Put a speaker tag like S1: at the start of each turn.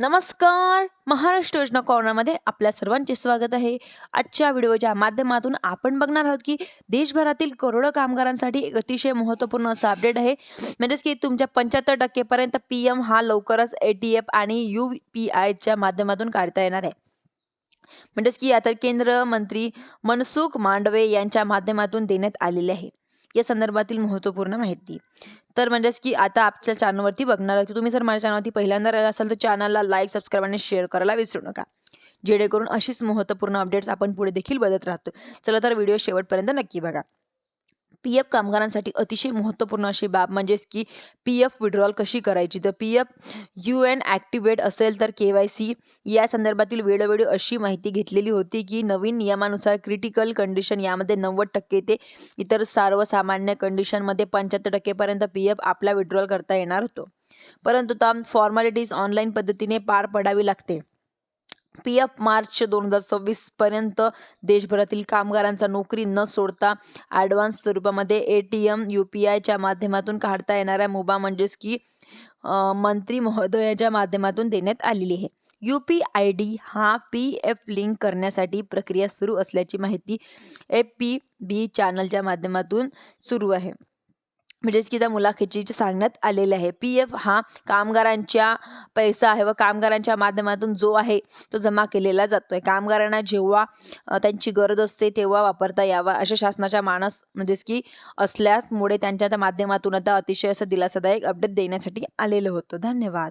S1: नमस्कार. महाराष्ट्र योजना कॉर्नरमध्ये आपल्या सर्वांचे स्वागत आहे. आजच्या व्हिडिओच्या माध्यमातून आपण बघणार आहोत की देशभरातील करोडो कामगारांसाठी एक अतिशय महत्त्वपूर्ण असा अपडेट आहे. म्हणजेच की तुमच्या 75% पर्यंत पीएम हा लवकरच एटीएफ आणि यूपीआयच्या माध्यमातून काढता येणार आहे. म्हणजेच की आता केंद्र मंत्री मनसुख मांडवे यांच्या माध्यमातून देण्यात आलेले आहे. या संदर्भातील महत्त्वपूर्ण माहिती. तर म्हणजेच की आता आपल्या चॅनलवरती बघणार आहोत की तुम्ही जर माझ्या चॅनलवरती पहिल्यांदा आला असाल तर चॅनलला लाईक, सबस्क्राईब आणि शेअर करायला विसरू नका. जेणेकरून अशीच महत्त्वपूर्ण अपडेट्स आपण पुढे देखील बघत राहतो. चला तर व्हिडिओ शेवटपर्यंत नक्की बघा. पीएफ कामगारांसाठी अतिशय महत्त्वपूर्ण अशी बाब म्हणजेच की पीएफ विड्रॉल कशी करायची. तर पीएफ यूएन ॲक्टिवेट असेल तर केवायसी या संदर्भातील वेळोवेळी अशी माहिती घेतलेली होती की नवीन नियमानुसार क्रिटिकल कंडिशन यामध्ये 90% ते इतर सर्वसामान्य कंडिशनमध्ये 75% पर्यंत पीएफ आपला विड्रॉल करता येणार होतो. परंतु फॉर्मॅलिटीज ऑनलाईन पद्धतीने पार पडावी लागते. पीएफ मार्च 2026 पर्यंत देशभरातील कामगारांचा नोकरी न सोडता ॲडव्हान्स स्वरूपामध्ये एटीएम यूपीआयच्या माध्यमातून काढता येणाऱ्या मुभा म्हणजेच की मंत्री महोदयाच्या माध्यमातून देण्यात आलेली आहे. यूपीआयडी हा पीएफ लिंक करण्यासाठी प्रक्रिया सुरू असल्याची माहिती एफपीबी चॅनलच्या माध्यमातून सुरू आहे. म्हणजेच की त्या मुलाखतीचे सांगण्यात आलेले आहे. पीएफ हा कामगारांच्या पैसा आहे व कामगारांच्या माध्यमातून जो आहे तो जमा केलेला जातोय. कामगारांना जेव्हा त्यांची गरज असते तेव्हा वापरता यावा अशा शासनाच्या मानस म्हणजेच की असल्यामुळे त्यांच्या त्या माध्यमातून आता अतिशय असं दिलासादायक अपडेट देण्यासाठी आलेलं होतं. धन्यवाद.